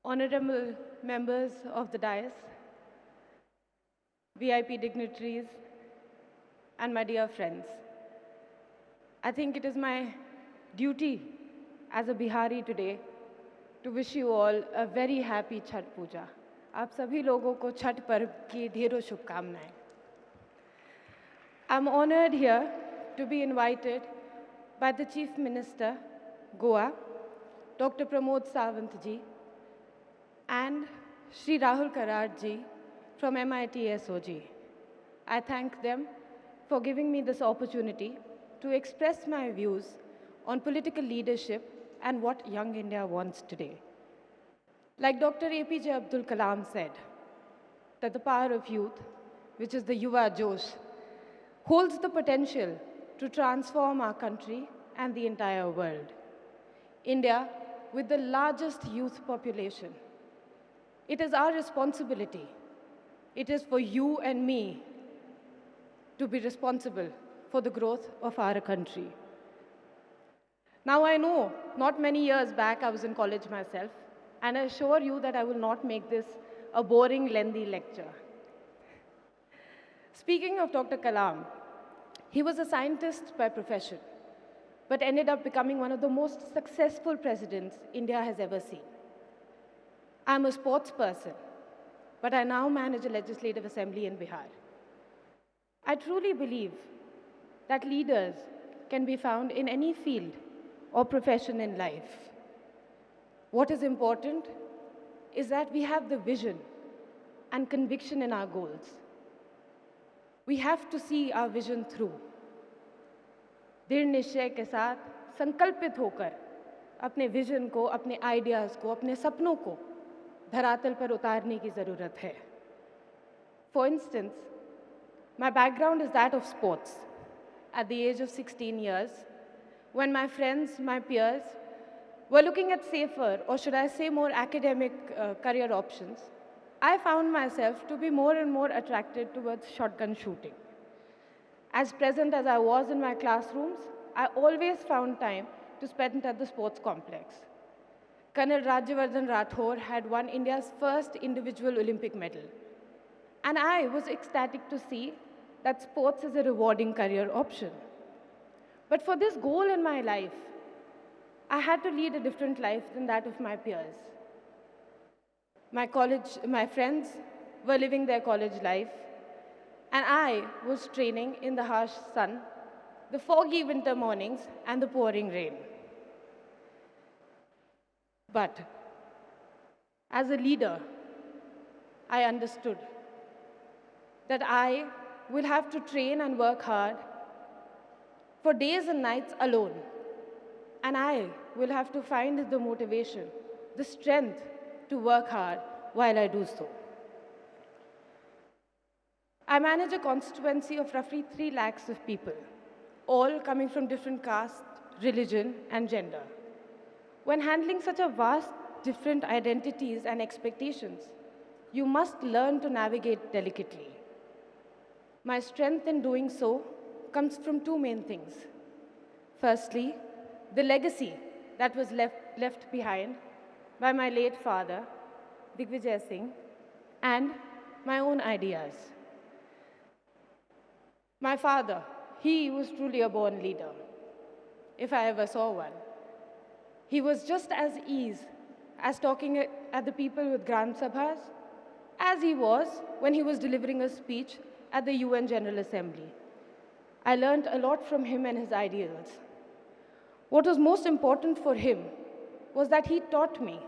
Honorable members of the dais, VIP dignitaries, and my dear friends, I think it is my duty as a Bihari today to wish you all a very happy Chhat Puja. आप सभी लोगों को छठ पर्व की ढेरों शुभकामनाएं। I'm honored here to be invited by the Chief Minister, Goa, Dr. Pramod Sawant ji, and Shri Rahul Karad ji from MIT SOG. I thank them for giving me this opportunity to express my views on political leadership and what young India wants today. Like Dr. APJ Abdul Kalam said, that the power of youth, which is the Yuva Josh, holds the potential to transform our country and the entire world. India, with the largest youth population, it is our responsibility. It is for you and me to be responsible for the growth of our country. Now I know, not many years back I was in college myself, and I assure you that I will not make this a boring, lengthy lecture. Speaking of Dr. Kalam, he was a scientist by profession, but ended up becoming one of the most successful presidents India has ever seen. I'm a sports person, but I now manage a legislative assembly in Bihar. I truly believe that leaders can be found in any field or profession in life. What is important is that we have the vision and conviction in our goals. We have to see our vision through. दृढ़ निश्चय के साथ संकल्पित होकर अपने vision को, अपने ideas को, अपने सपनों को धरातल पर उतारने की ज़रूरत है. For instance, my background is that of sports. At the age of 16 years, when my friends, my peers, were looking at safer, or should I say more academic career options, I found myself to be more and more attracted towards shotgun shooting. As present as I was in my classrooms, I always found time to spend at the sports complex. Colonel Rajyavardhan Rathore had won India's first individual Olympic medal. And I was ecstatic to see that sports is a rewarding career option. But for this goal in my life, I had to lead a different life than that of my peers. My friends were living their college life, and I was training in the harsh sun, the foggy winter mornings, and the pouring rain. But as a leader, I understood that I will have to train and work hard for days and nights alone. And I will have to find the motivation, the strength to work hard while I do so. I manage a constituency of roughly 3 lakhs of people, all coming from different castes, religion, and gender. When handling such a vast, different identities and expectations, you must learn to navigate delicately. My strength in doing so comes from 2 main things. Firstly, the legacy that was left behind by my late father, Digvijay Singh, and my own ideas. My father, he was truly a born leader, if I ever saw one. He was just as easy as talking at the people with Gram Sabhas as he was when he was delivering a speech at the UN General Assembly. I learned a lot from him and his ideals. What was most important for him was that he taught me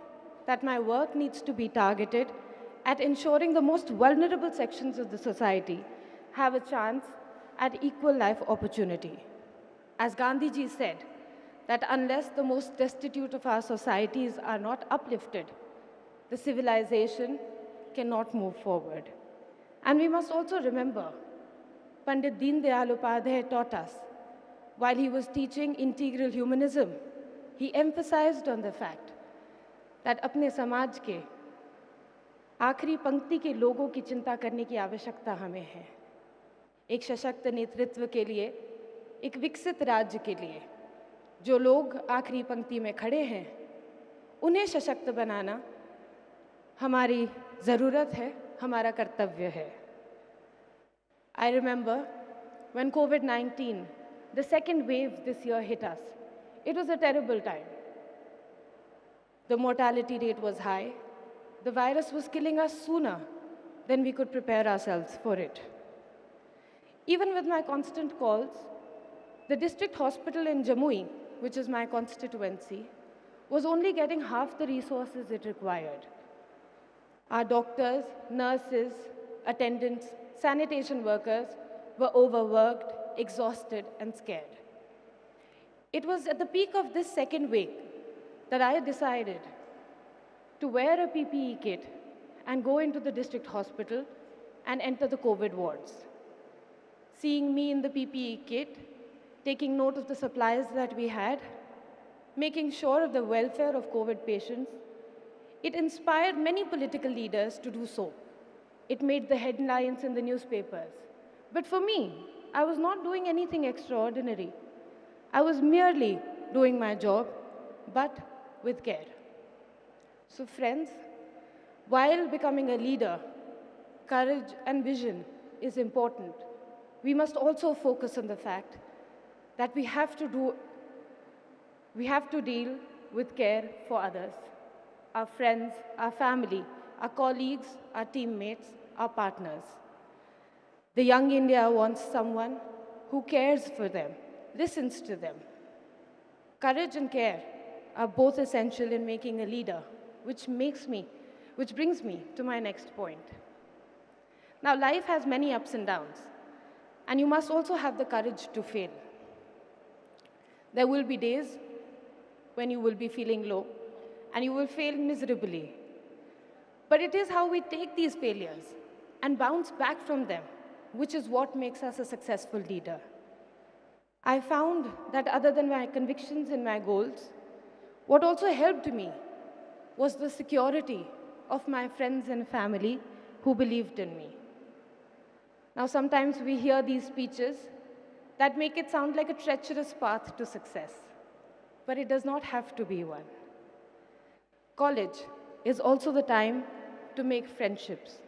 that my work needs to be targeted at ensuring the most vulnerable sections of the society have a chance at equal life opportunity. As Gandhiji said, that unless the most destitute of our societies are not uplifted, the civilization cannot move forward. And we must also remember, Pandit Deen Dayal Upadhyay taught us, while he was teaching integral humanism, he emphasized on the fact that अपने समाज के आखिरी पंक्ति के लोगों की चिंता करने की आवश्यकता हमें है. एक सशक्त नेतृत्व के लिए, एक विकसित राज्य के लिए, जो लोग आखिरी पंक्ति में खड़े हैं, उन्हें सशक्त बनाना हमारी ज़रूरत है, हमारा कर्तव्य है. I remember when COVID-19, the second wave this year hit us. It was a terrible time. The mortality rate was high. The virus was killing us sooner than we could prepare ourselves for it. Even with my constant calls, the district hospital in Jamui, which is my constituency, was only getting half the resources it required. Our doctors, nurses, attendants, sanitation workers were overworked, exhausted, and scared. It was at the peak of this second wave that I decided to wear a PPE kit and go into the district hospital and enter the COVID wards. Seeing me in the PPE kit, taking note of the supplies that we had, making sure of the welfare of COVID patients, it inspired many political leaders to do so. It made the headlines in the newspapers. But for me, I was not doing anything extraordinary. I was merely doing my job, but with care. So friends, while becoming a leader, courage and vision is important. We must also focus on the fact that we have to deal with care for others, our friends, our family, our colleagues, our teammates, our partners. The young India wants someone who cares for them, listens to them. Courage and care are both essential in making a leader, which brings me to my next point. Now, life has many ups and downs, and you must also have the courage to fail. There will be days when you will be feeling low, and you will fail miserably. But it is how we take these failures and bounce back from them, which is what makes us a successful leader. I found that other than my convictions and my goals, what also helped me was the security of my friends and family who believed in me. Now, sometimes we hear these speeches that make it sound like a treacherous path to success, but it does not have to be one. College is also the time to make friendships,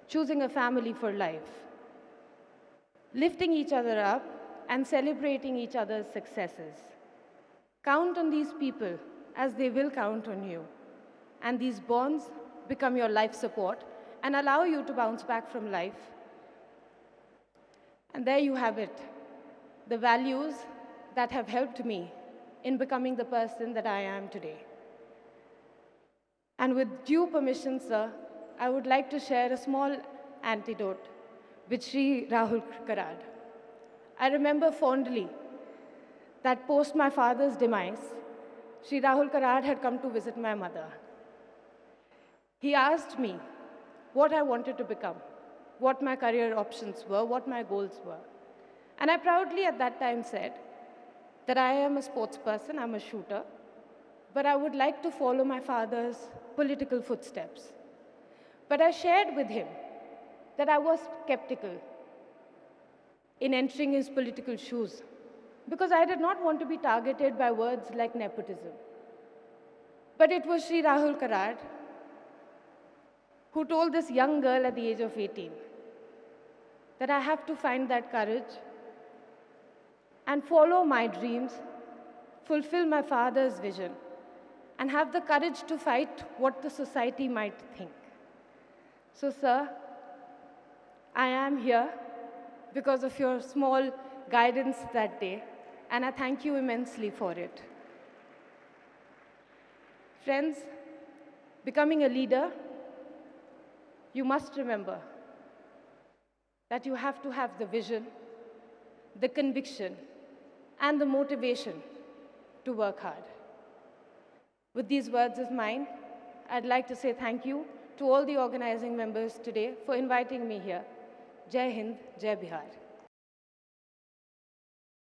choosing a family for life, lifting each other up and celebrating each other's successes. Count on these people as they will count on you, and these bonds become your life support and allow you to bounce back from life. And there you have it, the values that have helped me in becoming the person that I am today. And with due permission, sir, I would like to share a small anecdote with Shri Rahul Karad. I remember fondly that post my father's demise, Shri Rahul Karad had come to visit my mother. He asked me what I wanted to become, what my career options were, what my goals were. And I proudly at that time said that I am a sports person, I'm a shooter, but I would like to follow my father's political footsteps. But I shared with him that I was skeptical in entering his political shoes because I did not want to be targeted by words like nepotism. But it was Shri Rahul Karad who told this young girl at the age of 18 that I have to find that courage and follow my dreams, fulfill my father's vision, and have the courage to fight what the society might think. So, sir, I am here because of your small guidance that day, and I thank you immensely for it. Friends, becoming a leader, you must remember that you have to have the vision, the conviction, and the motivation to work hard. With these words of mine, I'd like to say thank you to all the organizing members today for inviting me here. Jai Hind, Jai Bihar.